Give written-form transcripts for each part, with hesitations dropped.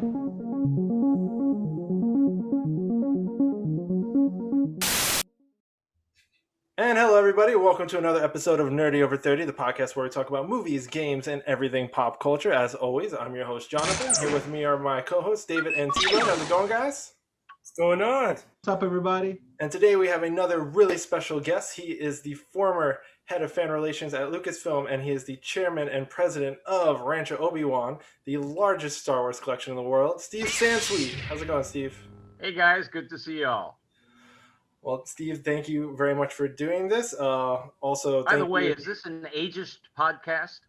And hello, everybody. Welcome to another episode of NerdyOver30, the podcast where we talk about movies, games, and everything pop culture. As always, I'm your host, Jonathan. Here with me are my co-hosts, David and T-Bone. How's it going, guys? What's going on? What's up, everybody? And today we have another really special guest. He is the former head of fan relations at Lucasfilm, and he is the chairman and president of Rancho Obi-Wan, the largest Star Wars collection in the world, Steve Sansweet. How's it going, Steve? Hey, guys. Good to see y'all. Well, Steve, thank you very much for doing this. Also, by the way, is this an ageist podcast?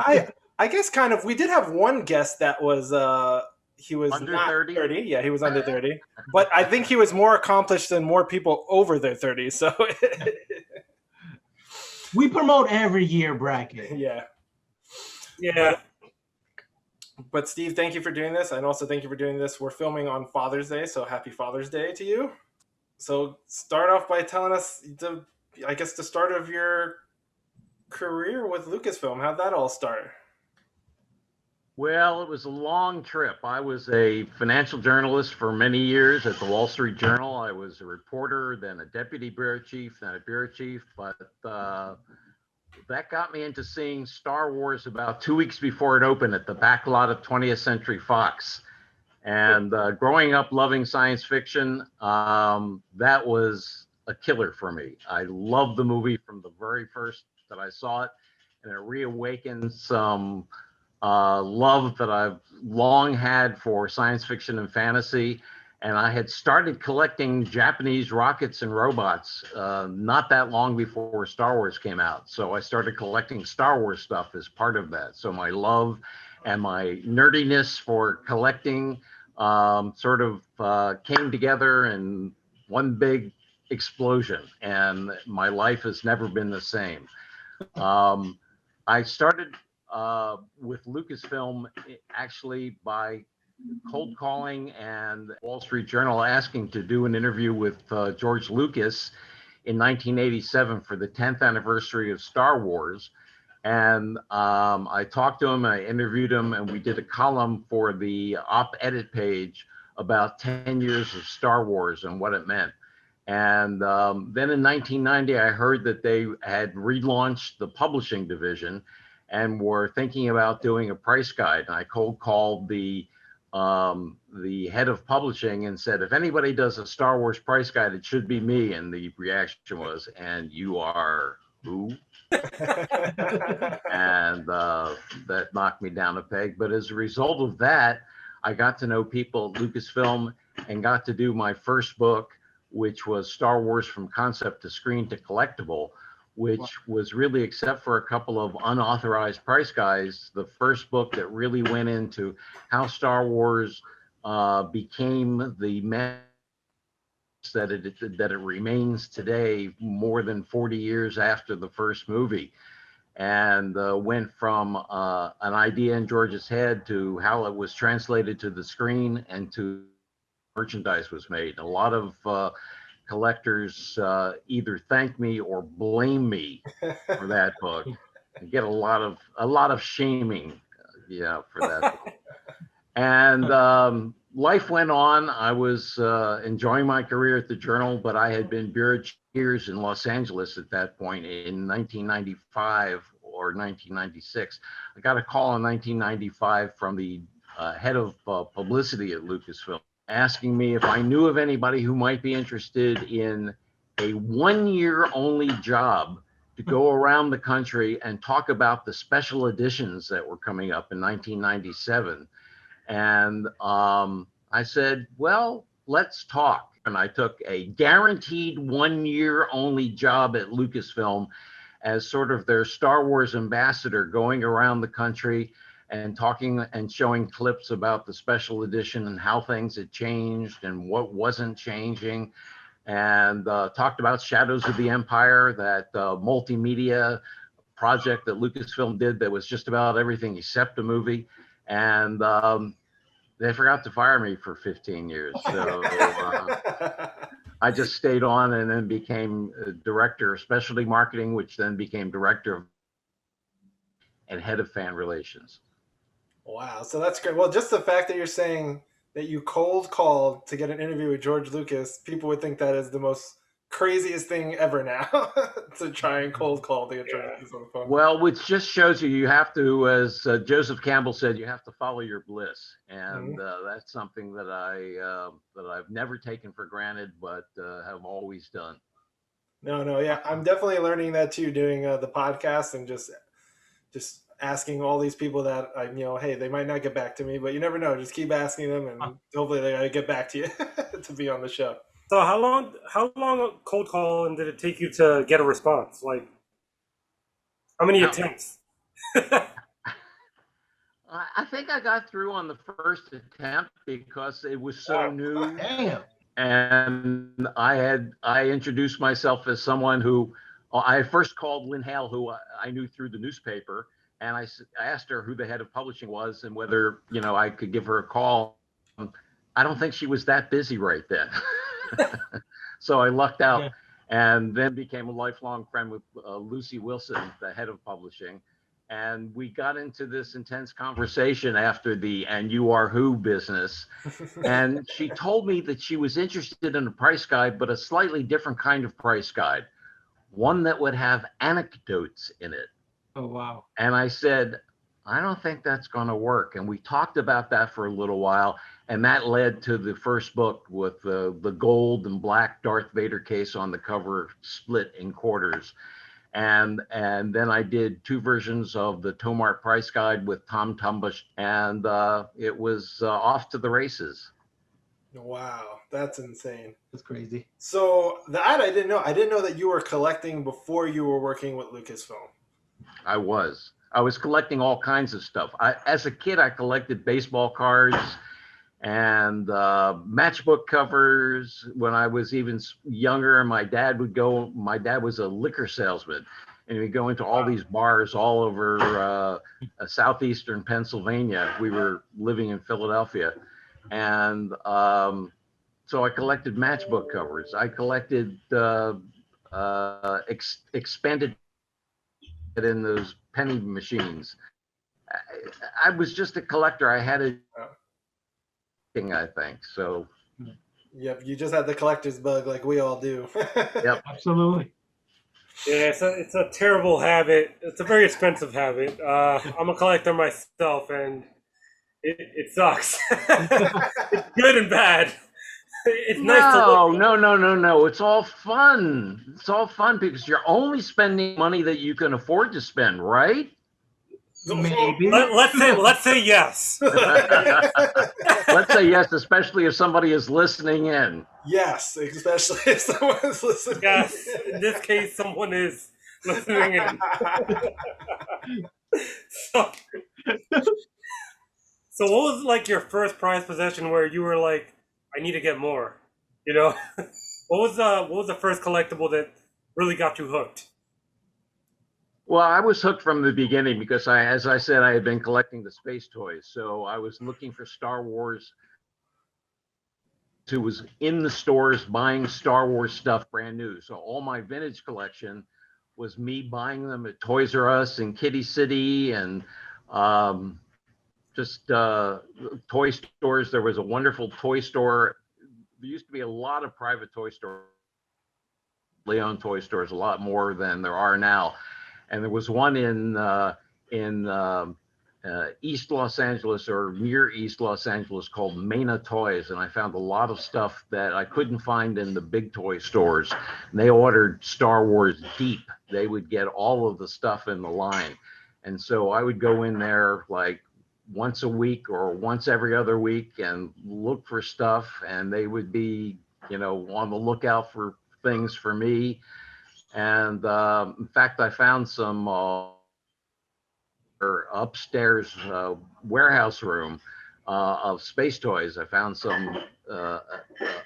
I guess kind of. We did have one guest that was he was under not 30. Yeah, he was under 30. But I think he was more accomplished than more people over their 30s. So we promote every year bracket. Yeah. But Steve, thank you for doing this, and also thank you for doing this. We're filming on Father's Day, so happy Father's Day to you. So start off by telling us the start of your career with Lucasfilm. How'd that all start? Well, it was a long trip. I was a financial journalist for many years at the Wall Street Journal. I was a reporter, then a deputy bureau chief, then a bureau chief, but that got me into seeing Star Wars about 2 weeks before it opened at the back lot of 20th Century Fox. And growing up loving science fiction, that was a killer for me. I loved the movie from the very first that I saw it, and it reawakened some love that I've long had for science fiction and fantasy. And I had started collecting Japanese rockets and robots not that long before Star Wars came out. So I started collecting Star Wars stuff as part of that. So my love and my nerdiness for collecting sort of came together in one big explosion. And my life has never been the same. I started with Lucasfilm actually by cold calling and Wall Street Journal asking to do an interview with George Lucas in 1987 for the 10th anniversary of Star Wars. And I talked to him, I interviewed him, and we did a column for the op-edit page about 10 years of Star Wars and what it meant. And then in 1990, I heard that they had relaunched the publishing division and were thinking about doing a price guide. And I cold called the head of publishing and said, if anybody does a Star Wars price guide, it should be me. And the reaction was, and you are who? And that knocked me down a peg. But as a result of that, I got to know people at Lucasfilm and got to do my first book, which was Star Wars from Concept to Screen to Collectible, which was really, except for a couple of unauthorized price guides, the first book that really went into how Star Wars became the mess that it remains today, more than 40 years after the first movie, and went from an idea in George's head to how it was translated to the screen and to merchandise was made. A lot of collectors either thank me or blame me for that book. I get a lot of shaming, for that book. And life went on. I was enjoying my career at the Journal, but I had been bureau chief in Los Angeles at that point in 1995 or 1996. I got a call in 1995 from the head of publicity at Lucasfilm, asking me if I knew of anybody who might be interested in a 1 year only job to go around the country and talk about the special editions that were coming up in 1997. And I said, well, let's talk. And I took a guaranteed 1 year only job at Lucasfilm as sort of their Star Wars ambassador, going around the country and talking and showing clips about the special edition and how things had changed and what wasn't changing, and talked about Shadows of the Empire, that multimedia project that Lucasfilm did that was just about everything except a movie. And they forgot to fire me for 15 years. So I just stayed on and then became director of specialty marketing, which then became director of and head of fan relations. Wow, so that's great. Well, just the fact that you're saying that you cold called to get an interview with George Lucas, people would think that is the most craziest thing ever now to try and cold call to get George Lucas on the phone. Well, which just shows you have to, as Joseph Campbell said, you have to follow your bliss, and that's something that I've never taken for granted, but have always done. No, yeah, I'm definitely learning that too, doing the podcast and just asking all these people that hey, they might not get back to me, but you never know. Just keep asking them, and hopefully they get back to you to be on the show. So how long cold calling did it take you to get a response? Like, how many attempts? I think I got through on the first attempt because it was so new. Damn. And I introduced myself as someone who I first called Lynn Hale, who I knew through the newspaper, and I asked her who the head of publishing was and whether I could give her a call. I don't think she was that busy right then. So I lucked out, and then became a lifelong friend with Lucy Wilson, the head of publishing. And we got into this intense conversation after the "and you are who" business. And she told me that she was interested in a price guide, but a slightly different kind of price guide, one that would have anecdotes in it. Oh, wow. And I said, I don't think that's going to work. And we talked about that for a little while. And that led to the first book with the gold and black Darth Vader case on the cover, split in quarters. And then I did 2 versions of the Tomart Price Guide with Tom Tumbush, and it was off to the races. Wow, that's insane. That's crazy. So that I didn't know. I didn't know that you were collecting before you were working with Lucasfilm. I was collecting all kinds of stuff. As a kid, I collected baseball cards and matchbook covers. When I was even younger, my dad was a liquor salesman, and we'd go into all these bars all over southeastern Pennsylvania. We were living in Philadelphia, and so I collected matchbook covers. I collected expanded in those penny machines. I was just a collector. I had a I think so. Yep, you just had the collector's bug like we all do. Yep, absolutely. Yeah, it's a terrible habit. It's a very expensive habit. I'm a collector myself, and it sucks. It's good and bad. It's nice to look. No. It's all fun. It's all fun because you're only spending money that you can afford to spend, right? Maybe. Let's say yes. Let's say yes, especially if somebody is listening in. Yes, especially if someone is listening. Yes, in this case, someone is listening in. So what was like your first prized possession where you were like, I need to get more? What was the first collectible that really got you hooked? Well, I was hooked from the beginning because as I said, I had been collecting the space toys. So I was looking for Star Wars. Who was in the stores buying Star Wars stuff brand new. So all my vintage collection was me buying them at Toys R Us and Kitty City and just toy stores. There was a wonderful toy store. There used to be a lot of private toy stores, Leon toy stores, a lot more than there are now. And there was one in East Los Angeles or near East Los Angeles called Mena Toys. And I found a lot of stuff that I couldn't find in the big toy stores. And they ordered Star Wars deep. They would get all of the stuff in the line. And so I would go in there like once a week or once every other week and look for stuff. And they would be, on the lookout for things for me. And in fact, I found some upstairs warehouse room of space toys. I found some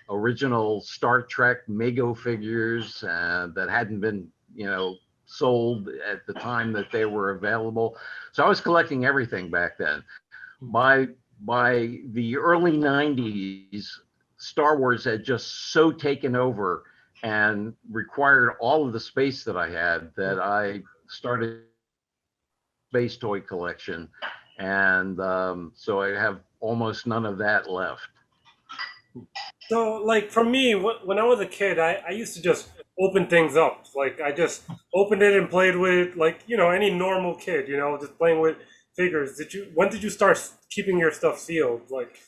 original Star Trek Mego figures that hadn't been, sold at the time that they were available. So I was collecting everything back then. By the early 90s, Star Wars had just so taken over and required all of the space that I had that I started space toy collection. And so I have almost none of that left. So, like for me, when I was a kid, I used to just open things up. Like I just opened it and played with it, like any normal kid, just playing with figures. When did you start keeping your stuff sealed? Like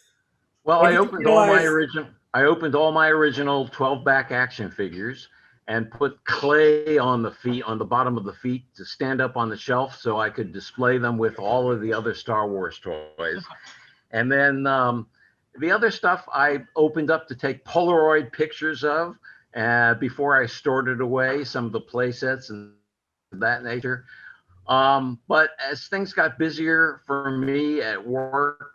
Well, when did you realize? I opened all my original 12 back action figures and put clay on the feet, on the bottom of the feet to stand up on the shelf so I could display them with all of the other Star Wars toys. And then the other stuff I opened up to take Polaroid pictures of before I stored it away, some of the play sets and that nature. But as things got busier for me at work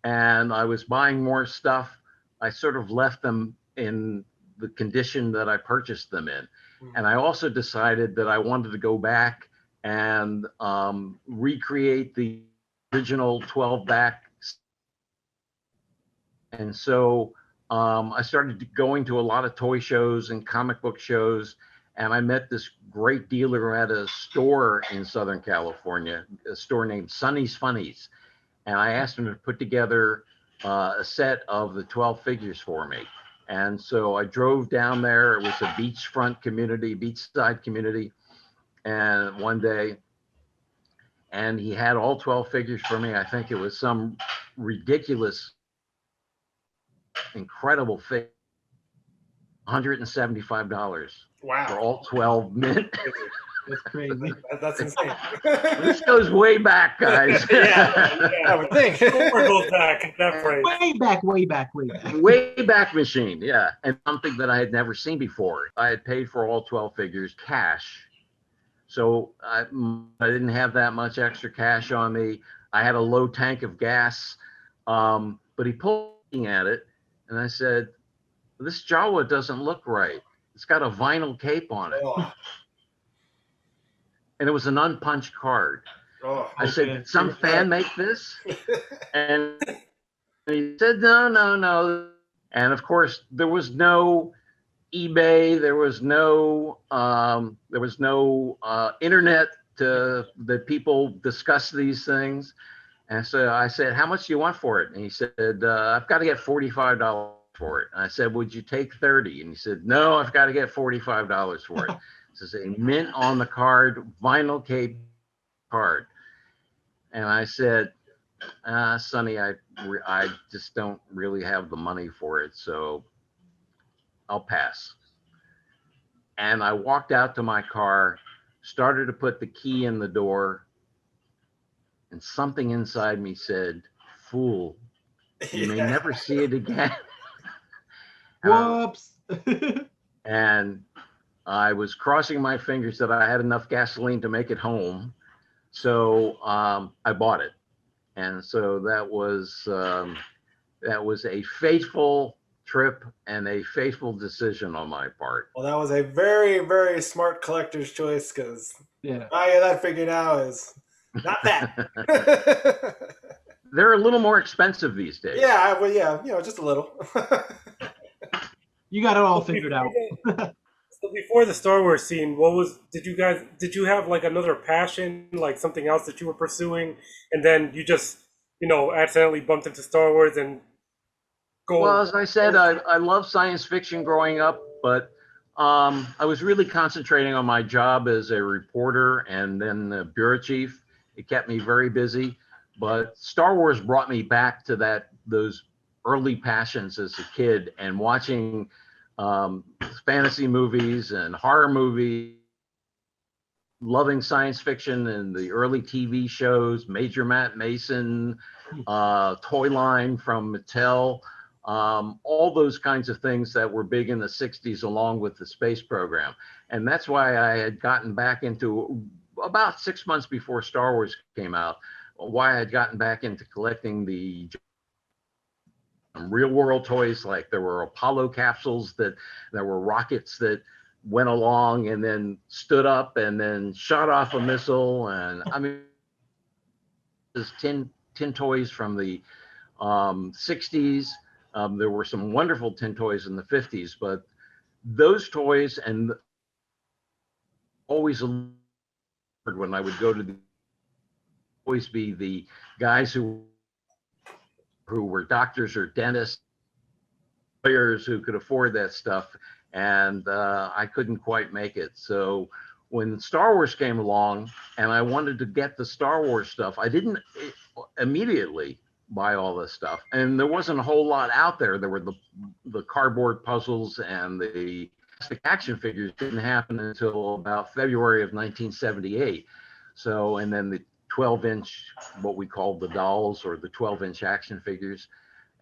and I was buying more stuff, I sort of left them in the condition that I purchased them in. And I also decided that I wanted to go back and recreate the original 12 back. And so I started going to a lot of toy shows and comic book shows. And I met this great dealer at a store in Southern California, a store named Sonny's Funnies. And I asked him to put together a set of the 12 figures for me. And so I drove down there. It was a beachfront community, beachside community. And one day, and he had all 12 figures for me. I think it was some ridiculous, incredible figure. $175 Wow. for all 12 mint. That's crazy. That's insane. This goes way back, guys. I would think. Where goes back at that price? Way back, way back, way back. Way back machine, yeah. And something that I had never seen before. I had paid for all 12 figures cash. So I didn't have that much extra cash on me. I had a low tank of gas. But he pulled me at it, and I said, this Jawa doesn't look right. It's got a vinyl cape on it. Oh. And it was an unpunched card. Oh. I said, did some fan make this? And he said, no. And of course, there was no eBay. There was no internet that people discuss these things. And so I said, how much do you want for it? And he said, I've got to get $45 for it. And I said, would you take 30? And he said, no, I've got to get $45 for it. This is a mint on the card, vinyl cape card. And I said, Sonny, I just don't really have the money for it, so I'll pass. And I walked out to my car, started to put the key in the door, and something inside me said, fool, you may never see it again. Whoops. And I was crossing my fingers that I had enough gasoline to make it home. So I bought it. And so that was a fateful trip and a fateful decision on my part. Well, that was a very, very smart collector's choice, because Yeah. value of that figure now is not that. They're a little more expensive these days. Yeah, well, yeah, just a little. You got it all figured out. So before the Star Wars scene, did you have like another passion, like something else that you were pursuing, and then you just, accidentally bumped into Star Wars and go? Well, as I said, I love science fiction growing up, but I was really concentrating on my job as a reporter and then the bureau chief. It kept me very busy, but Star Wars brought me back to those early passions as a kid, and watching fantasy movies and horror movies, loving science fiction and the early TV shows, Major Matt Mason, Toy Line from Mattel, all those kinds of things that were big in the 60s along with the space program. And that's why I had gotten back into, about 6 months before Star Wars came out, why I had gotten back into collecting the real world toys. Like there were Apollo capsules, there were rockets that went along and then stood up and then shot off a missile. And I mean, there's tin toys from the 60s. There were some wonderful tin toys in the 50s, but those toys, and always when I would go to always be the guys who were doctors or dentists, lawyers who could afford that stuff, and I couldn't quite make it. So when Star Wars came along and I wanted to get the Star Wars stuff, I didn't immediately buy all this stuff, and there wasn't a whole lot out there. There were the cardboard puzzles, and the action figures didn't happen until about February of 1978. So, and then the 12-inch, what we called the dolls, or the 12-inch action figures.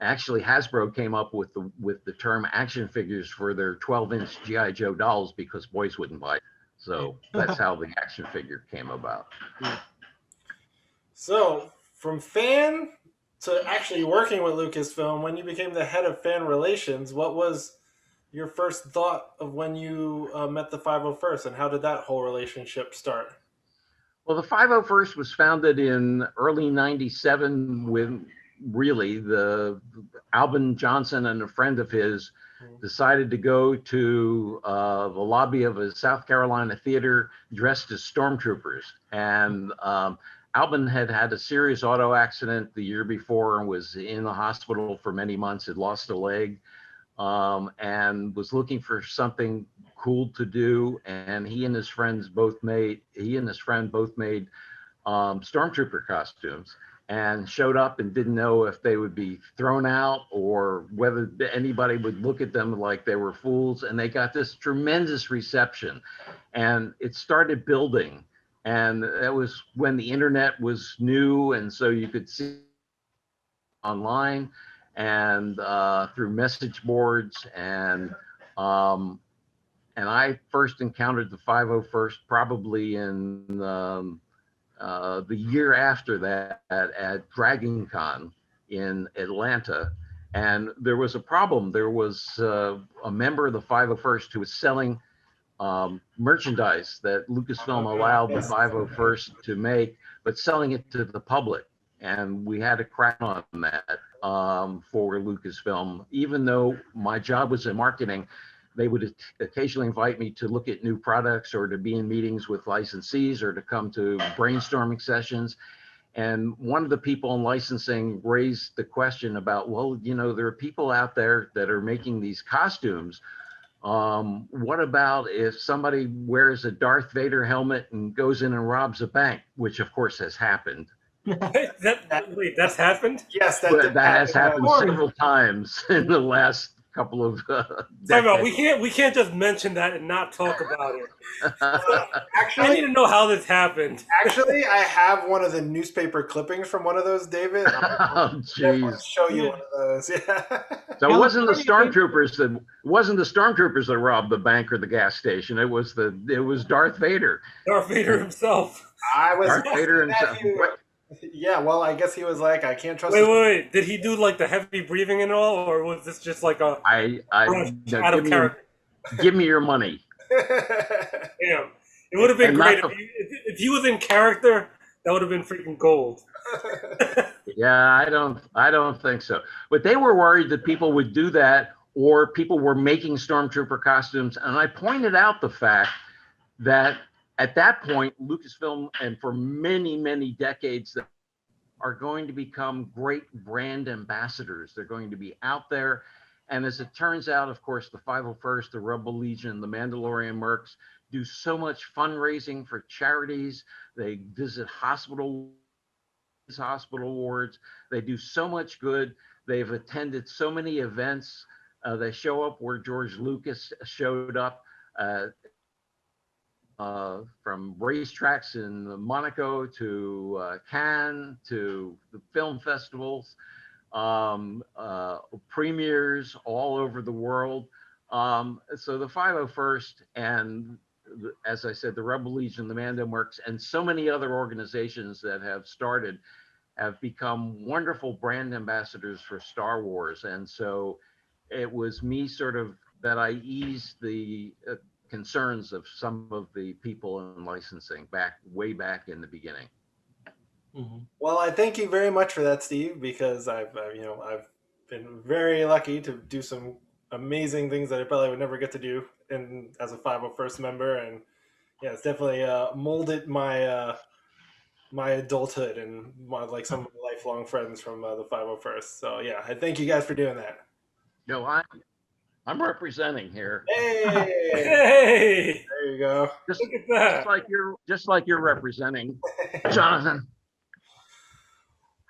Actually, Hasbro came up with the term action figures for their 12-inch GI Joe dolls because boys wouldn't buy it. So that's how the action figure came about. So from fan to actually working with Lucasfilm, when you became the head of fan relations, what was your first thought of when you met the 501st, and how did that whole relationship start? Well, the 501st was founded in early '97 with really the Albin Johnson and a friend of his decided to go to the lobby of a South Carolina theater dressed as stormtroopers. And Albin had had a serious auto accident the year before and was in the hospital for many months, had lost a leg, and was looking for something cool to do. And he and his friend both made stormtrooper costumes, and showed up and didn't know if they would be thrown out or whether anybody would look at them like they were fools. And they got this tremendous reception, and it started building. And that was when the internet was new, and so you could see online and through message boards. And I first encountered the 501st probably in the year after that at Dragon Con in Atlanta. And there was a problem. There was a member of the 501st who was selling merchandise that Lucasfilm allowed the 501st to make, but selling it to the public. And we had to crack on that for Lucasfilm. Even though my job was in marketing, they would occasionally invite me to look at new products or to be in meetings with licensees or to come to brainstorming sessions. And one of the people in licensing raised the question about, well, you know, there are people out there that are making these costumes. What about if somebody wears a Darth Vader helmet and goes in and robs a bank, which of course has happened. Wait, that's happened? Yes, that has happened several times in the last couple of decades. We can't just mention that and not talk about it. Actually, I need to know how this happened. Actually, I have one of the newspaper clippings from one of those, David. Oh, jeez. Show you one of those. Yeah. So it wasn't the stormtroopers that robbed the bank or the gas station. It was Darth Vader. Darth Vader himself. Darth Vader himself. Yeah, well, I guess he was like, I can't trust. Wait. Did he do like the heavy breathing and all, or was this just like a out of character? Give me your money. Damn, it would have been great if he was in character. That would have been freaking gold. Yeah, I don't think so. But they were worried that people would do that, or people were making stormtrooper costumes. And I pointed out the fact that at that point, Lucasfilm, and for many, many decades, are going to become great brand ambassadors. They're going to be out there. And as it turns out, of course, the 501st, the Rebel Legion, the Mandalorian Mercs do so much fundraising for charities. They visit hospital wards. They do so much good. They've attended so many events. They show up where George Lucas showed up. From racetracks in Monaco to Cannes to the film festivals, premieres all over the world. So the 501st and, as I said, the Rebel Legion, the Mando Mercs, and so many other organizations that have started have become wonderful brand ambassadors for Star Wars. And so it was me sort of that I eased the concerns of some of the people in licensing way back in the beginning. Mm-hmm. Well, I thank you very much for that, Steve, because I've been very lucky to do some amazing things that I probably would never get to do as a 501st member, and yeah, it's definitely molded my my adulthood and like some of my lifelong friends from the 501st. So yeah, I thank you guys for doing that. No, I'm representing here. Hey, Hey, there you go. Just, look at that. just like you're representing, Jonathan.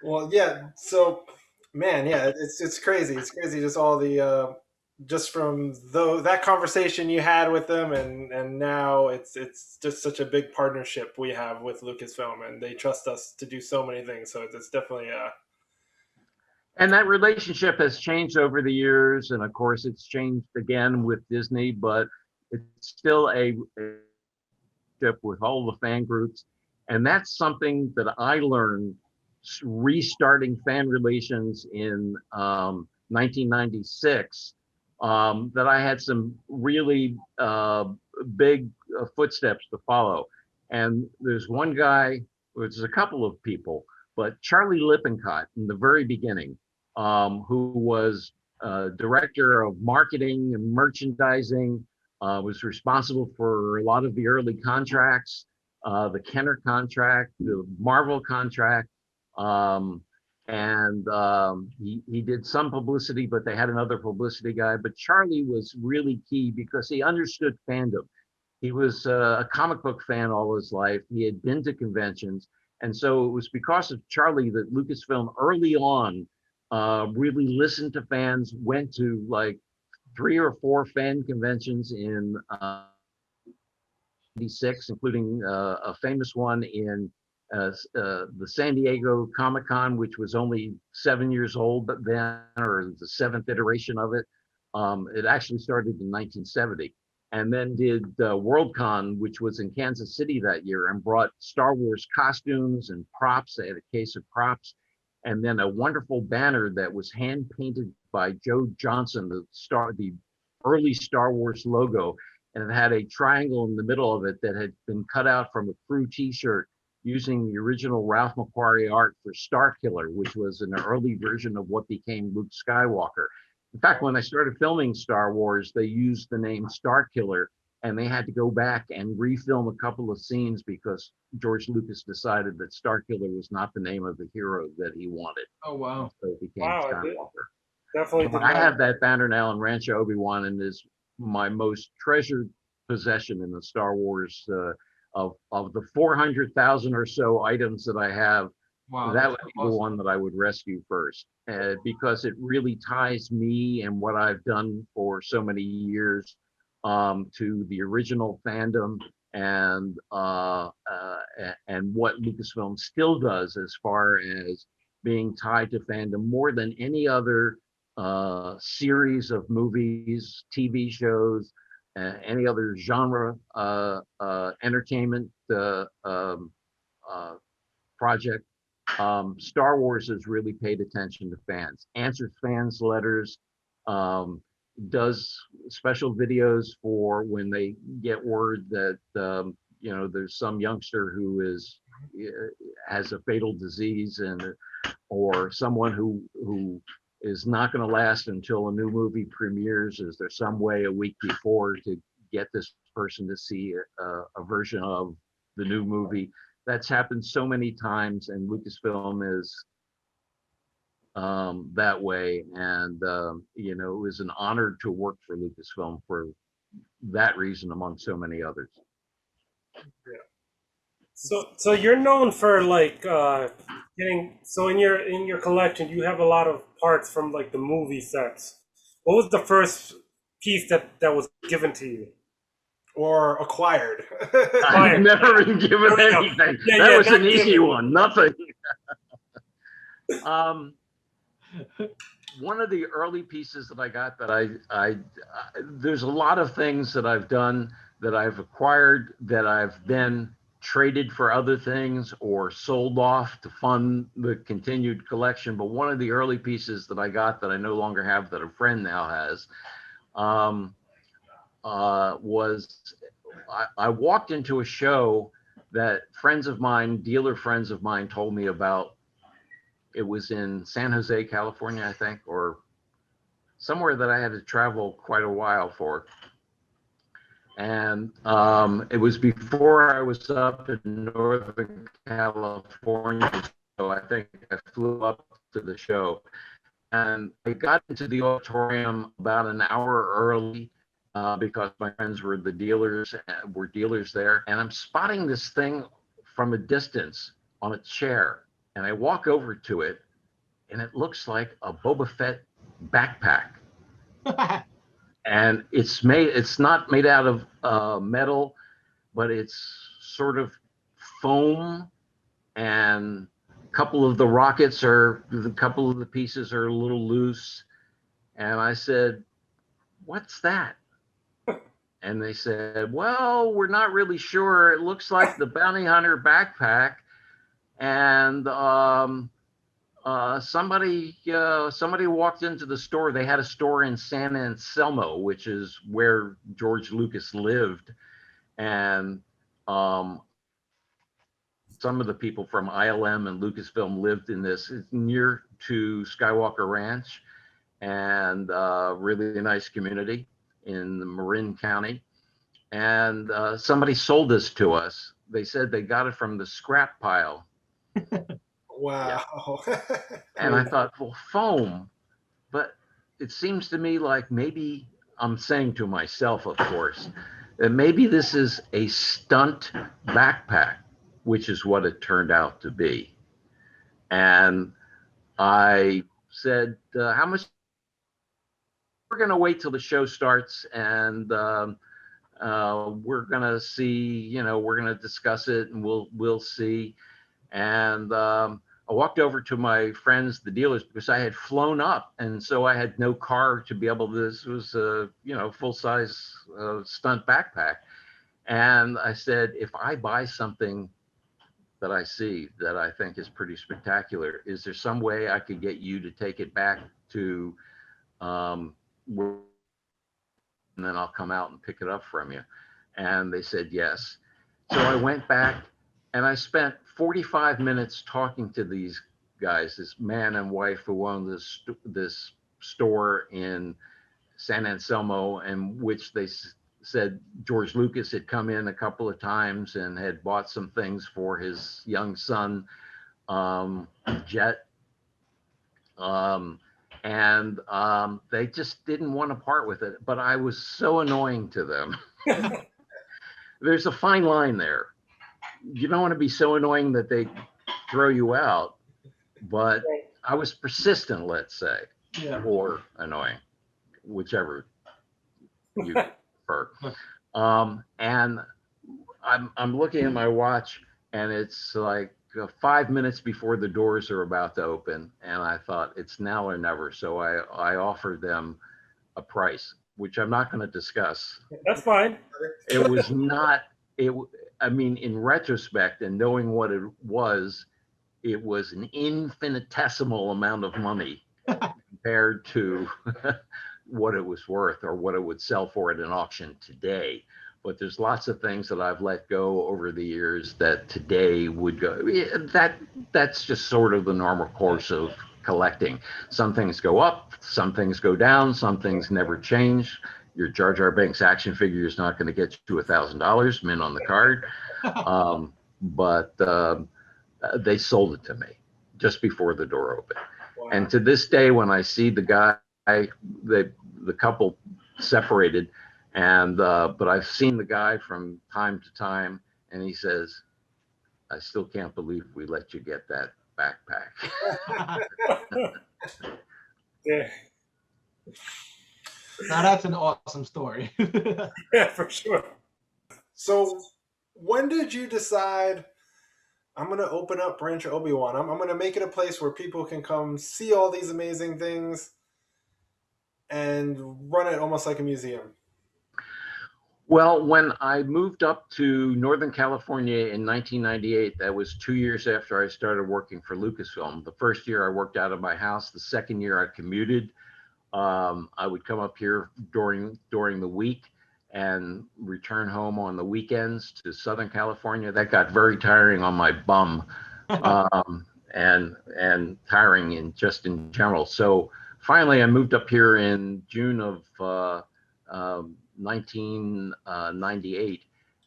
Well, yeah. So, man, yeah, it's crazy. It's crazy. Just all the just from that conversation you had with them, and now it's just such a big partnership we have with Lucasfilm, and they trust us to do so many things. So it's definitely And that relationship has changed over the years, and of course, it's changed again with Disney. But it's still a with all the fan groups, and that's something that I learned restarting fan relations in 1996. That I had some really big footsteps to follow, and there's one guy, there's a couple of people, but Charlie Lippincott in the very beginning, who was director of marketing and merchandising, was responsible for a lot of the early contracts, the Kenner contract, the Marvel contract, and he did some publicity, but they had another publicity guy. But Charlie was really key because he understood fandom. He was a comic book fan all his life. He had been to conventions. And so it was because of Charlie that Lucasfilm early on really listened to fans, went to like 3 or 4 fan conventions in '96, including a famous one in the San Diego Comic-Con, which was only 7 years old but then, or the 7th iteration of it. It actually started in 1970. And then did Worldcon, which was in Kansas City that year, and brought Star Wars costumes and props. They had a case of props, and then a wonderful banner that was hand painted by Joe Johnson, the early Star Wars logo, and it had a triangle in the middle of it that had been cut out from a crew T-shirt using the original Ralph McQuarrie art for Starkiller, which was an early version of what became Luke Skywalker. In fact, when I started filming Star Wars, they used the name Starkiller, and they had to go back and refilm a couple of scenes because George Lucas decided that Starkiller was not the name of the hero that he wanted. Oh wow. So it became Wow, Skywalker. definitely did I not. have that banner now in Rancho Obi-Wan, and is my most treasured possession in the Star Wars. Of the 400,000 or so items that I have, Wow. that would that's be the awesome. one that I would rescue first, because it really ties me and what I've done for so many years to the original fandom, and what Lucasfilm still does as far as being tied to fandom more than any other series of movies, TV shows, any other genre entertainment project. Star Wars has really paid attention to fans, answers fans' letters, does special videos for when they get word that there's some youngster who has a fatal disease, and or someone who is not going to last until a new movie premieres. Is there some way a week before to get this person to see a version of the new movie? That's happened so many times, and Lucasfilm is that way. And it was an honor to work for Lucasfilm for that reason, among so many others. So you're known for like getting, so in your collection you have a lot of parts from like the movie sets. What was the first piece that was given to you? or acquired. I've never been given There we go. anything. Yeah, That yeah, was not an easy given. one. Nothing. One of the early pieces that I got that I there's a lot of things that I've done that I've acquired that I've then traded for other things or sold off to fund the continued collection. But one of the early pieces that I got that I no longer have, that a friend now has, was I walked into a show that friends of mine, dealer friends of mine, told me about. It was in San Jose, California, I think, or somewhere that I had to travel quite a while for. And it was before I was up in Northern California, so I think I flew up to the show. And I got into the auditorium about an hour early because my friends were dealers there. And I'm spotting this thing from a distance on a chair. And I walk over to it, and it looks like a Boba Fett backpack. And it's not made out of metal, but it's sort of foam, and a couple of the pieces are a little loose. And I said, "What's that?" And they said, "Well, we're not really sure. It looks like the bounty hunter backpack." And somebody walked into the store. They had a store in San Anselmo, which is where George Lucas lived, and some of the people from ILM and Lucasfilm lived in this. It's near to Skywalker Ranch, and really a nice community in Marin County. And somebody sold this to us. They said they got it from the scrap pile. Wow. Yeah. And I thought, well, foam, but it seems to me like maybe I'm saying to myself, of course, that maybe this is a stunt backpack, which is what it turned out to be. And I said, how much? We're going to wait till the show starts, and we're going to see, we're going to discuss it, and we'll see. And I walked over to my friends, the dealers, because I had flown up, and so I had no car to be able to. This was a full size stunt backpack, and I said, if I buy something that I see that I think is pretty spectacular, is there some way I could get you to take it back to, and then I'll come out and pick it up from you? And they said yes. So I went back, and I spent 45 minutes talking to these guys, this man and wife who owned this store in San Anselmo, and which they said George Lucas had come in a couple of times and had bought some things for his young son, Jet. And they just didn't want to part with it, but I was so annoying to them. There's a fine line there. You don't want to be so annoying that they throw you out, but I was persistent, let's say, or annoying, whichever you prefer. And I'm looking at my watch, and it's like 5 minutes before the doors are about to open, and I thought it's now or never. So I offered them a price, which I'm not going to discuss. That's fine. It was not. I mean, in retrospect and knowing what it was an infinitesimal amount of money compared to what it was worth or what it would sell for at an auction today. But there's lots of things that I've let go over the years that today would go. That's just sort of the normal course of collecting. Some things go up, some things go down, some things never change. Your Jar Jar Binks action figure is not going to get you $1,000 mint on the card. But they sold it to me just before the door opened. Wow. And to this day, when I see the guy, the couple separated, and but I've seen the guy from time to time, and he says, "I still can't believe we let you get that backpack." Yeah. Now that's an awesome story. Yeah, for sure. So when did you decide, I'm going to open up Rancho Obi-Wan? I'm going to make it a place where people can come see all these amazing things and run it almost like a museum? Well, when I moved up to Northern California in 1998, that was 2 years after I started working for Lucasfilm. The first year I worked out of my house. The second year I commuted. I would come up here during the week and return home on the weekends to Southern California. That got very tiring on my bum, and tiring in general. So finally, I moved up here in June of 1998,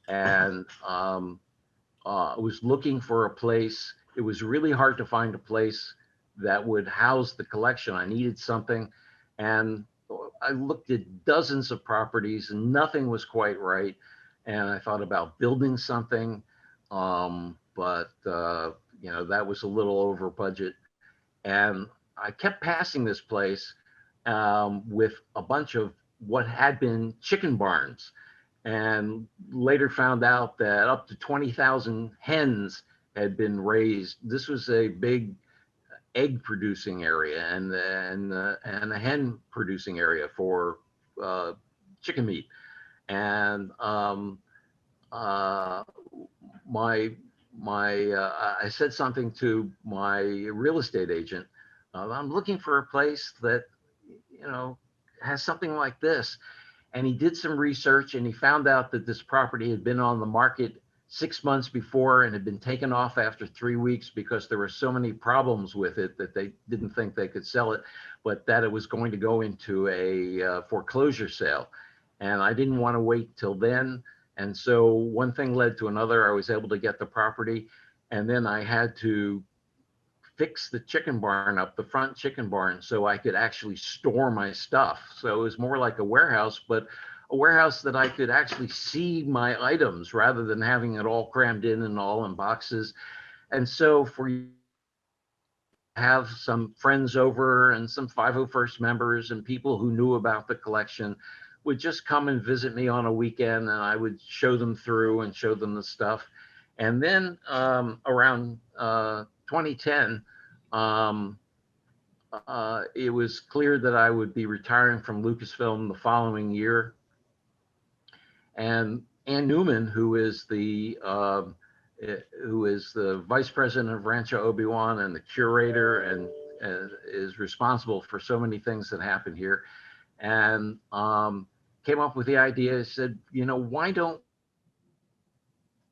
and I was looking for a place. It was really hard to find a place that would house the collection. I needed something, and I looked at dozens of properties, and nothing was quite right. And I thought about building something, but that was a little over budget. And I kept passing this place with a bunch of what had been chicken barns, and later found out that up to 20,000 hens had been raised. This was a big egg producing area and a hen producing area for chicken meat. And my I said something to my real estate agent. I'm looking for a place that has something like this. And he did some research, and he found out that this property had been on the market 6 months before and had been taken off after 3 weeks because there were so many problems with it that they didn't think they could sell it, but that it was going to go into a foreclosure sale. And I didn't want to wait till then. And so one thing led to another. I was able to get the property, and then I had to fix the chicken barn up, the front chicken barn, so I could actually store my stuff. So it was more like a warehouse, but a warehouse that I could actually see my items rather than having it all crammed in and all in boxes. And so for have some friends over and some 501st members and people who knew about the collection would just come and visit me on a weekend, and I would show them through and show them the stuff. And then around 2010, it was clear that I would be retiring from Lucasfilm the following year. And Ann Newman, who is the vice president of Rancho Obi-Wan and the curator, and is responsible for so many things that happen here, and came up with the idea. Said, why don't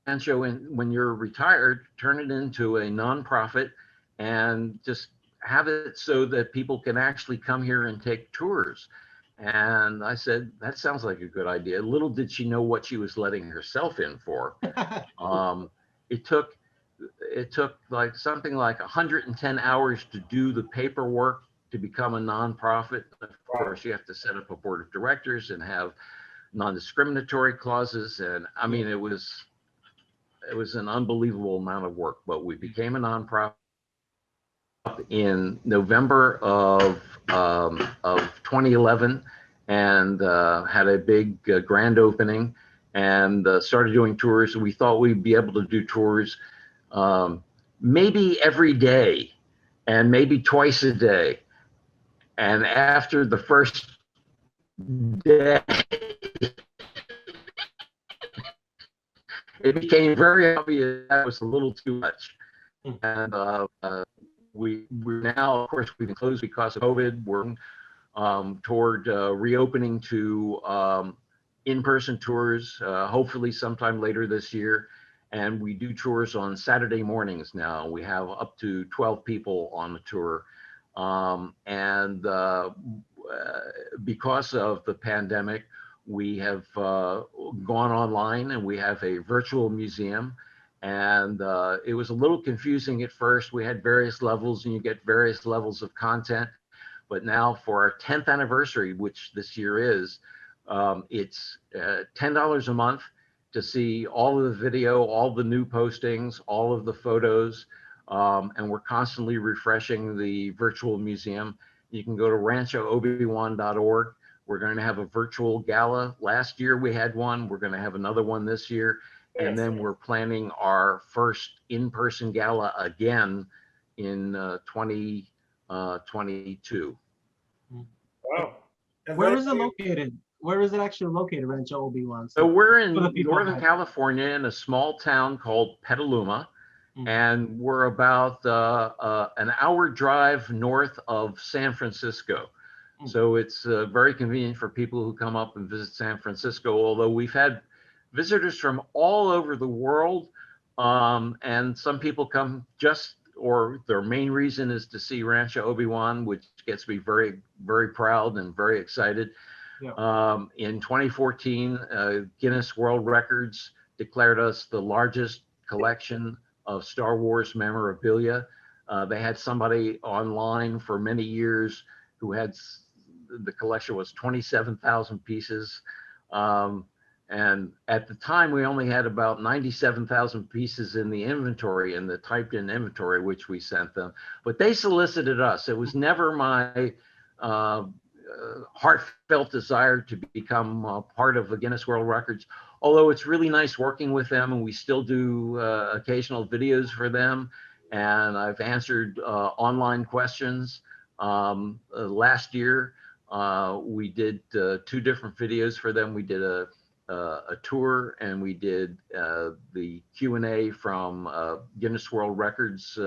Rancho, when you're retired, turn it into a nonprofit and just have it so that people can actually come here and take tours. And I said, that sounds like a good idea. Little did she know what she was letting herself in for. It took like something like 110 hours to do the paperwork to become a nonprofit. Of course, you have to set up a board of directors and have non-discriminatory clauses. And I mean, it was an unbelievable amount of work, but we became a nonprofit in November of 2011, and had a big grand opening, and started doing tours. We thought we'd be able to do tours maybe every day and maybe twice a day. And after the first day, it became very obvious that was a little too much. And we're now, of course, we've been closed because of COVID. We're toward reopening to in-person tours, hopefully sometime later this year. And we do tours on Saturday mornings now. We have up to 12 people on the tour. Because of the pandemic, we have gone online, and we have a virtual museum. And it was a little confusing at first. We had various levels, and you get various levels of content. But now for our 10th anniversary, which this year is, it's $10 a month to see all of the video, all the new postings, all of the photos. And we're constantly refreshing the virtual museum. You can go to ranchoobiwan.org. We're going to have a virtual gala. Last year we had one. We're going to have another one this year. And then we're planning our first in-person gala again in 2022. Wow. Where is it located? Where is it actually located, Rancho Obi-Wan? So we're in Northern California in a small town called Petaluma. And we're about an hour drive north of San Francisco. So it's very convenient for people who come up and visit San Francisco, although we've had visitors from all over the world. And some people come or their main reason is to see Rancho Obi-Wan, which gets me very, very proud and very excited. In 2014, Guinness World Records declared us the largest collection of Star Wars memorabilia. They had somebody online for many years who had the collection was 27,000 pieces. And at the time, we only had about 97,000 pieces in the inventory, in the typed in inventory, which we sent them. But they solicited us. It was never my heartfelt desire to become part of the Guinness World Records, although it's really nice working with them, and we still do occasional videos for them. And I've answered online questions. Last year, we did 2 different videos for them. We did a tour, and we did the Q&A from Guinness World Records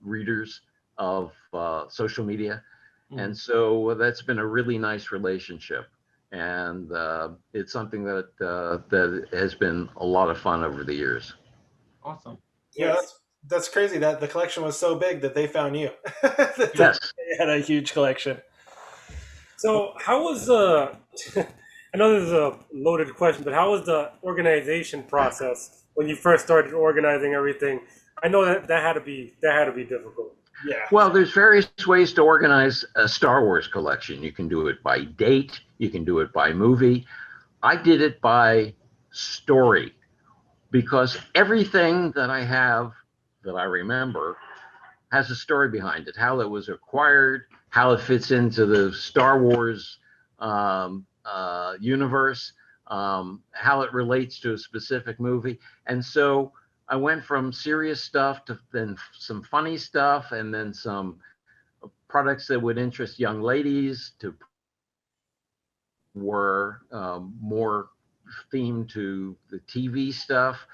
readers of social media. And so that's been a really nice relationship. And it's something that that has been a lot of fun over the years. Awesome. Yeah, that's crazy that the collection was so big that they found you. Yes. They had a huge collection. So how was I know this is a loaded question, but how was the organization process when you first started organizing everything? I know that had to be difficult. Yeah. Well, there's various ways to organize a Star Wars collection. You can do it by date. You can do it by movie. I did it by story, because everything that I have that I remember has a story behind it, how it was acquired, how it fits into the Star Wars universe, how it relates to a specific movie. And so I went from serious stuff to then some funny stuff, and then some products that would interest young ladies to were more themed to the TV stuff.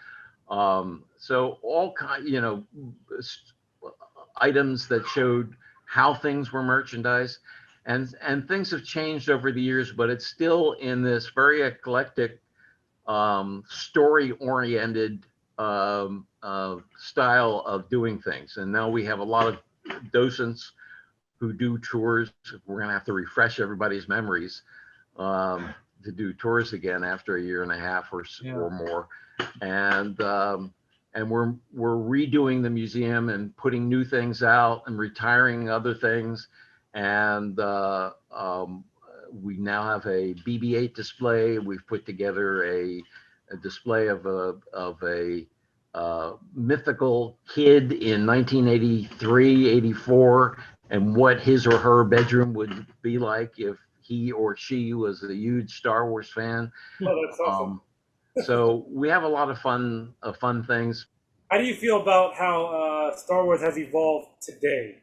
So all kind, items that showed how things were merchandised, and things have changed over the years, but it's still in this very eclectic, story-oriented style of doing things. And now we have a lot of docents who do tours. We're going to have to refresh everybody's memories to do tours again after a year and a half or more. And we're redoing the museum and putting new things out and retiring other things. And we now have a BB-8 display. We've put together a display of a mythical kid in 1983, 84, and what his or her bedroom would be like if he or she was a huge Star Wars fan. Oh, that's awesome. So we have a lot of fun things. How do you feel about how Star Wars has evolved today?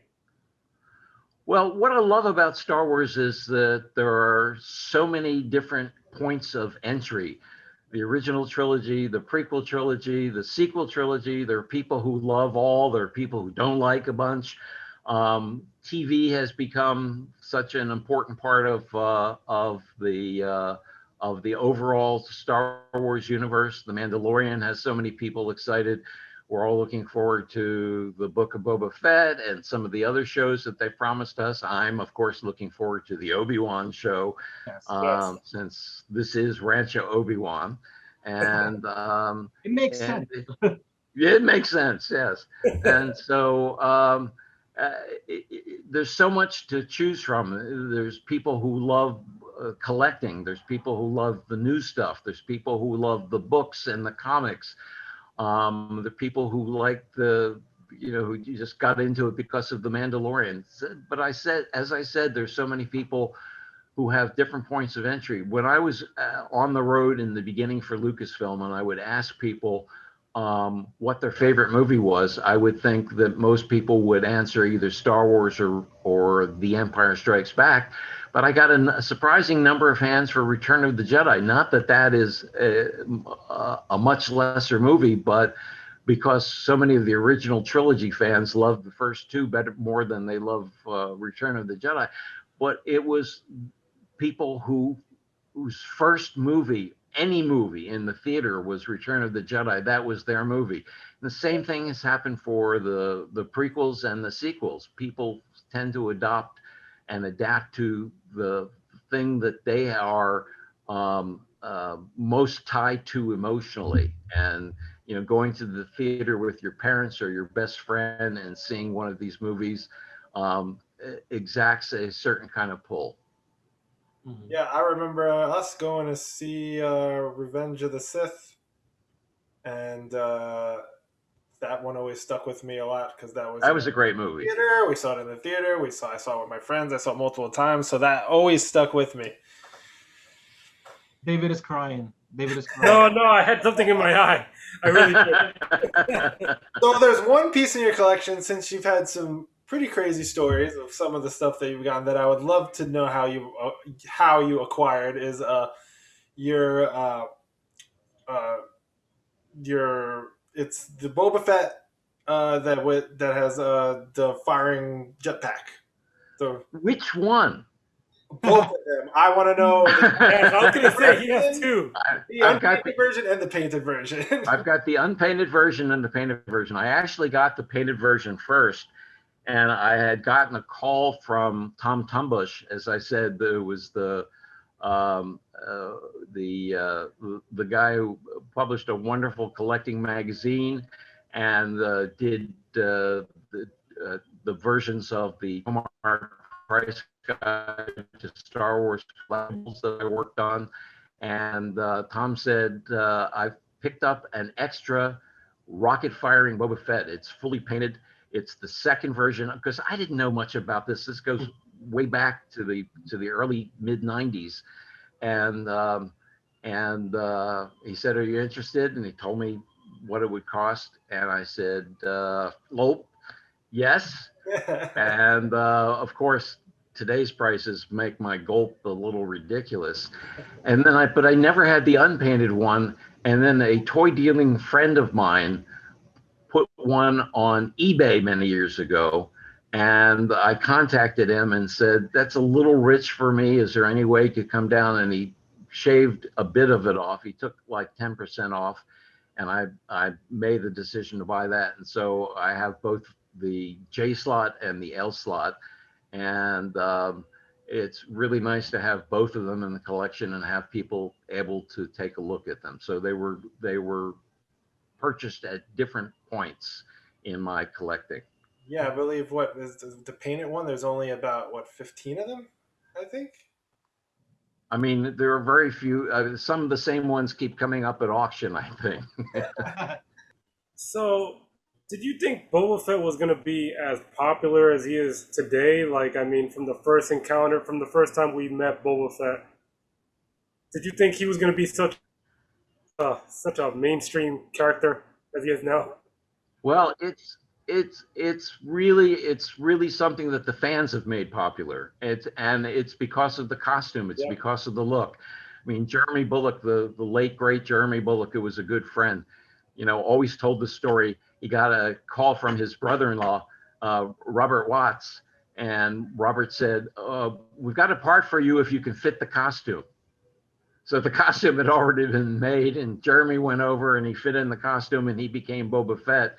Well, what I love about Star Wars is that there are so many different points of entry. The original trilogy, the prequel trilogy, the sequel trilogy. There are people who love all. There are people who don't like a bunch. TV has become such an important part of the overall Star Wars universe. The Mandalorian has so many people excited. We're all looking forward to the Book of Boba Fett and some of the other shows that they promised us. I'm, of course, looking forward to the Obi-Wan show, since this is Rancho Obi-Wan. And it makes sense. It makes sense, yes. And so there's so much to choose from. There's people who love collecting. There's people who love the new stuff. There's people who love the books and the comics. The people who like who just got into it because of the Mandalorian. But as I said, there's so many people who have different points of entry. When I was on the road in the beginning for Lucasfilm, and I would ask people what their favorite movie was, I would think that most people would answer either Star Wars or The Empire Strikes Back. But I got a surprising number of hands for Return of the Jedi. Not that that is a much lesser movie, but because so many of the original trilogy fans love the first two more than they love Return of the Jedi. But it was people whose first movie, any movie in the theater, was Return of the Jedi. That was their movie. The same thing has happened for the prequels and the sequels. People tend to adopt and adapt to the thing that they are most tied to emotionally. And going to the theater with your parents or your best friend and seeing one of these movies exacts a certain kind of pull. Yeah, I remember us going to see Revenge of the Sith, and that one always stuck with me a lot because that was a great movie. Theater. We saw it in the theater. I saw it with my friends. I saw it multiple times, so that always stuck with me. David is crying. David is crying. No, I had something in my eye. I really did. So there's one piece in your collection, since you've had some pretty crazy stories of some of the stuff that you've gotten, that I would love to know how you acquired, is your it's the Boba Fett that has the firing jetpack. So which one? both of them. I want to know. Yeah, I was gonna say he has two. The unpainted version and the painted version. I've got the unpainted version and the painted version. I actually got the painted version first, and I had gotten a call from Tom Tumbush. As I said, there was the guy who published a wonderful collecting magazine and did the versions of the Omar Price Guide to Star Wars collectibles that I worked on. And Tom said, I've picked up an extra rocket firing Boba Fett. It's fully painted. It's the second version, because I didn't know much about this. This goes way back to the early mid 90s. And he said, are you interested? And he told me what it would cost. And I said, well, yes. And of course, today's prices make my gulp a little ridiculous. And then but I never had the unpainted one. And then a toy dealing friend of mine put one on eBay many years ago. And I contacted him and said, that's a little rich for me. Is there any way he could come down? And he shaved a bit of it off. He took like 10% off. And I made the decision to buy that. And so I have both the J slot and the L slot. And it's really nice to have both of them in the collection and have people able to take a look at them. So they were purchased at different points in my collecting. Yeah, I believe what is the painted one. There's only about 15 of them, I think. I mean, there are very few. Some of the same ones keep coming up at auction, I think. So, did you think Boba Fett was going to be as popular as he is today? Like, I mean, from the first encounter, from the first time we met Boba Fett, did you think he was going to be such a mainstream character as he is now? Well, it's really something that the fans have made popular. It's because of the costume. It's because of the look. I mean, Jeremy Bulloch, the late great Jeremy Bulloch, who was a good friend, always told the story. He got a call from his brother-in-law, Robert Watts, and Robert said, we've got a part for you if you can fit the costume. So the costume had already been made, and Jeremy went over and he fit in the costume and he became Boba Fett.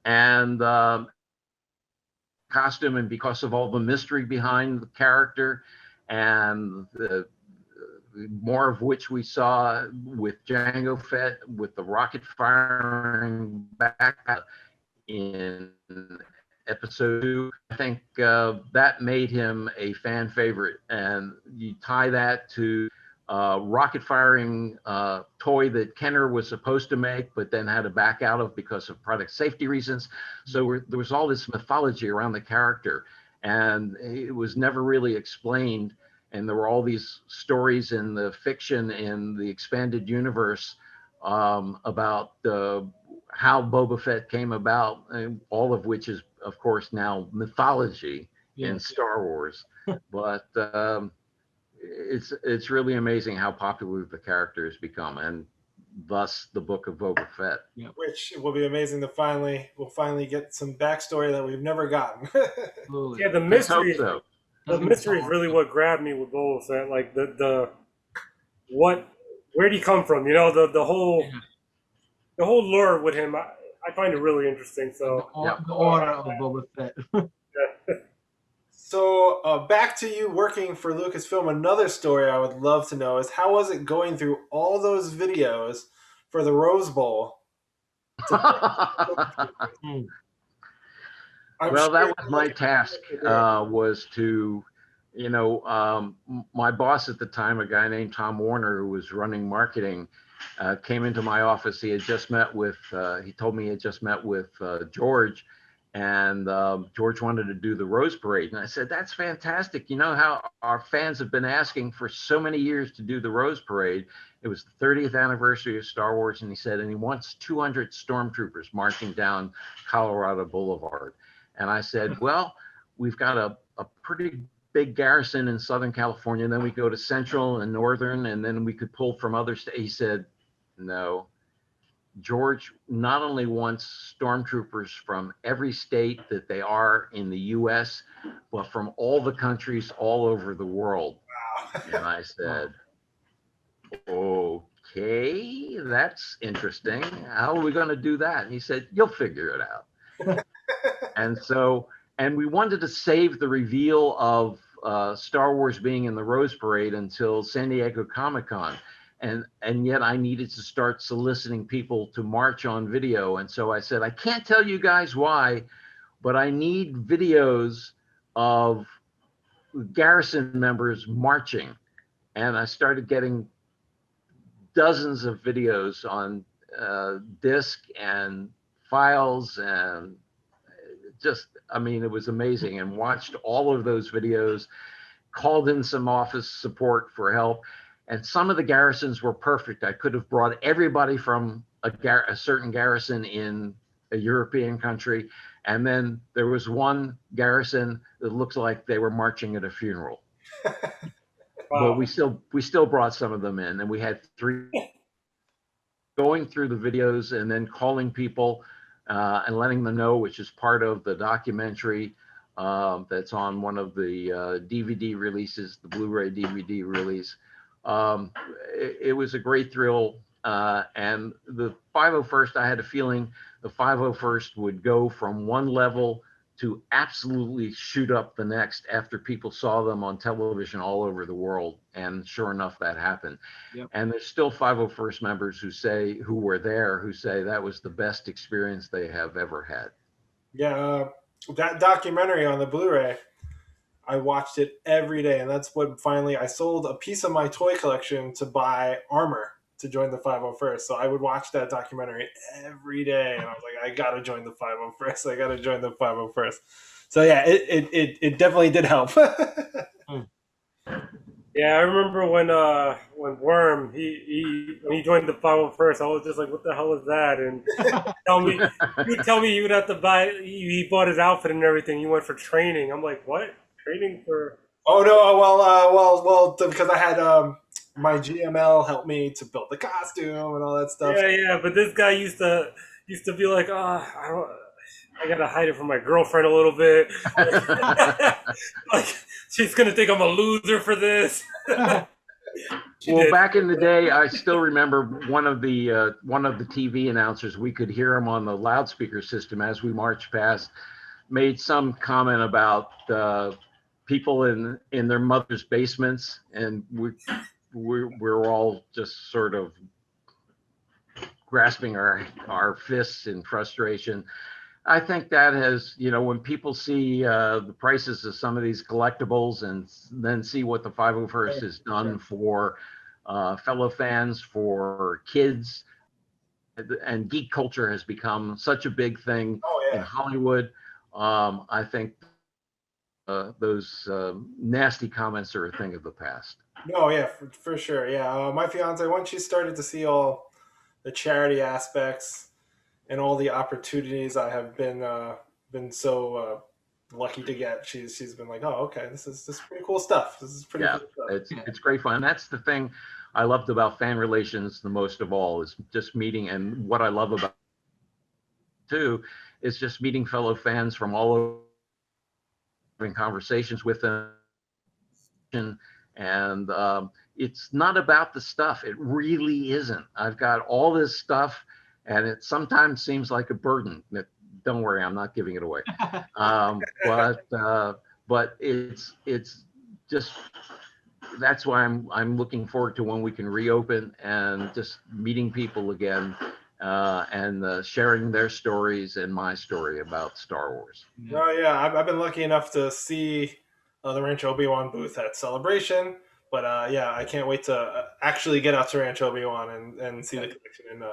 And costume, and because of all the mystery behind the character, and more of which we saw with Jango Fett, with the rocket firing back in episode 2, I think that made him a fan favorite. And you tie that to rocket firing toy that Kenner was supposed to make, but then had to back out of because of product safety reasons. So there was all this mythology around the character, and it was never really explained. And there were all these stories in the fiction in the expanded universe about how Boba Fett came about, all of which is, of course, now mythology in Star Wars. But it's really amazing how popular the character has become, and thus the book of Boba Fett. Yeah. Which will be amazing to we'll finally get some backstory that we've never gotten. Yeah, the mystery. The mystery is really what grabbed me with Boba Fett. Like where'd he come from? The whole lure with him. I find it really interesting. So the aura of Boba Fett. So back to you working for Lucasfilm. Another story I would love to know is how was it going through all those videos for the Rose Bowl? Well, that was my task, was to, my boss at the time, a guy named Tom Warner, who was running marketing, came into my office. He had just met with, he told me he had just met with George, and George wanted to do the Rose Parade. And I said, that's fantastic. You know how our fans have been asking for so many years to do the Rose Parade. It was the 30th anniversary of Star Wars. And he said, and he wants 200 stormtroopers marching down Colorado Boulevard. And I said, well, we've got a pretty big garrison in Southern California. And then we go to Central and Northern, and then we could pull from other states. He said, no. George not only wants stormtroopers from every state that they are in the US, but from all the countries all over the world. Wow. And I said, okay, that's interesting. How are we going to do that? And he said, you'll figure it out. And we wanted to save the reveal of Star Wars being in the Rose Parade until San Diego Comic-Con. And yet I needed to start soliciting people to march on video. And so I said, I can't tell you guys why, but I need videos of garrison members marching. And I started getting dozens of videos on disc and files, and just, I mean, it was amazing. And watched all of those videos, called in some office support for help. And some of the garrisons were perfect. I could have brought everybody from a certain garrison in a European country. And then there was one garrison that looks like they were marching at a funeral. Wow. But we still brought some of them in, and we had 3 going through the videos and then calling people and letting them know, which is part of the documentary that's on one of the DVD releases, the Blu-ray DVD release. It was a great thrill. And the 501st, I had a feeling the 501st would go from one level to absolutely shoot up the next after people saw them on television all over the world. And sure enough, that happened. Yep. And there's still 501st members who were there, who say that was the best experience they have ever had. Yeah, that documentary on the Blu-ray, I watched it every day. And that's what finally, I sold a piece of my toy collection to buy armor to join the 501st. So I would watch that documentary every day, and I was like, I gotta join the 501st. I gotta join the 501st. So yeah, it definitely did help. Yeah, I remember when Worm when he joined the 501st, I was just like, what the hell is that? And he would tell me he would have to buy. He bought his outfit and everything. He went for training. I'm like, what? Training for? Oh no! Well, because I had my GML helped me to build the costume and all that stuff. Yeah. But this guy used to be like, I gotta hide it from my girlfriend a little bit. Like, she's gonna think I'm a loser for this. Well, back in the day, I still remember one of the TV announcers. We could hear him on the loudspeaker system as we marched past. Made some comment about people in their mother's basements, and we're all just sort of grasping our fists in frustration. I think that has, when people see the prices of some of these collectibles and then see what the 501st has done for fellow fans, for kids, and geek culture has become such a big thing in Hollywood. I think those nasty comments are a thing of the past. No, yeah, for sure. Yeah, my fiance, once she started to see all the charity aspects and all the opportunities I have been so lucky to get, she's been like, oh, okay, this is pretty cool stuff. This is pretty cool stuff. It's great fun. That's the thing I loved about fan relations the most of all, is just meeting. And what I love about it too is just meeting fellow fans from all over, having conversations with them. And it's not about the stuff. It really isn't. I've got all this stuff, and it sometimes seems like a burden. Don't worry, I'm not giving it away. But but it's just that's why I'm looking forward to when we can reopen and just meeting people again, and sharing their stories and my story about Star Wars. Oh yeah, I've been lucky enough to see the Rancho Obi-Wan booth at Celebration, but yeah, I can't wait to actually get out to Rancho Obi-Wan and see the collection. And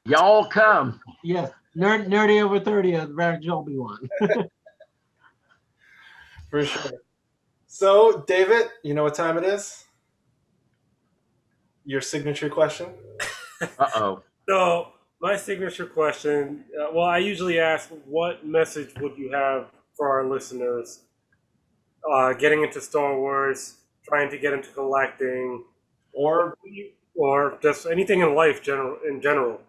Y'all come. Yes, NerdyOver30 of Rancho Obi-Wan. for sure. So, David, you know what time it is? Your signature question. Uh-oh. So my signature question. Well, I usually ask, what message would you have for our listeners getting into Star Wars, trying to get into collecting, Or or just anything in life in general?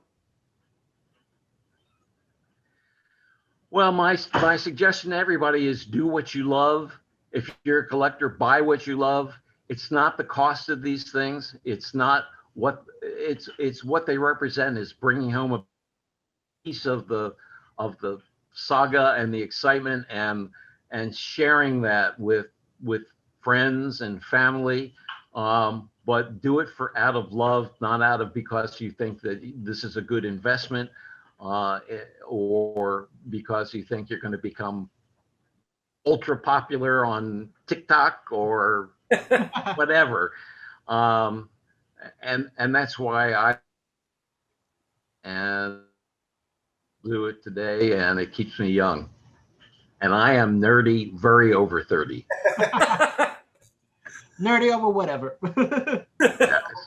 Well, my suggestion to everybody is do what you love. If you're a collector, buy what you love. It's not the cost of these things. It's not what it's what they represent, is bringing home a piece of the saga and the excitement, and sharing that with friends and family. But do it out of love, not out of because you think that this is a good investment, or because you think you're going to become ultra popular on TikTok or whatever. And that's why I and do it today, and it keeps me young. And I am nerdy, very over 30. Nerdy over whatever.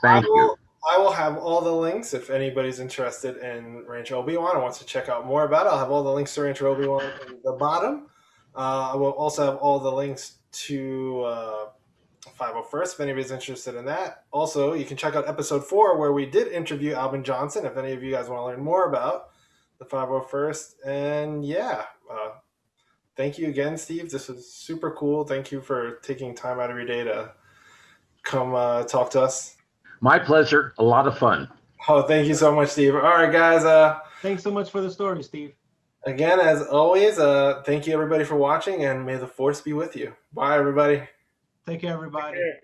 Thank you. I will have all the links if anybody's interested in Rancho Obi-Wan and wants to check out more about it. I'll have all the links to Rancho Obi-Wan in the bottom. I will also have all the links to 501st if anybody's interested in that. Also, you can check out episode 4 where we did interview Albin Johnson if any of you guys want to learn more about the 501st. And yeah, thank you again, Steve. This was super cool. Thank you for taking time out of your day to come talk to us. My pleasure. A lot of fun. Oh, thank you so much, Steve. All right, guys. Thanks so much for the story, Steve. Again, as always, thank you everybody for watching, and may the force be with you. Bye, everybody. Take care, everybody. Take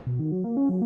care.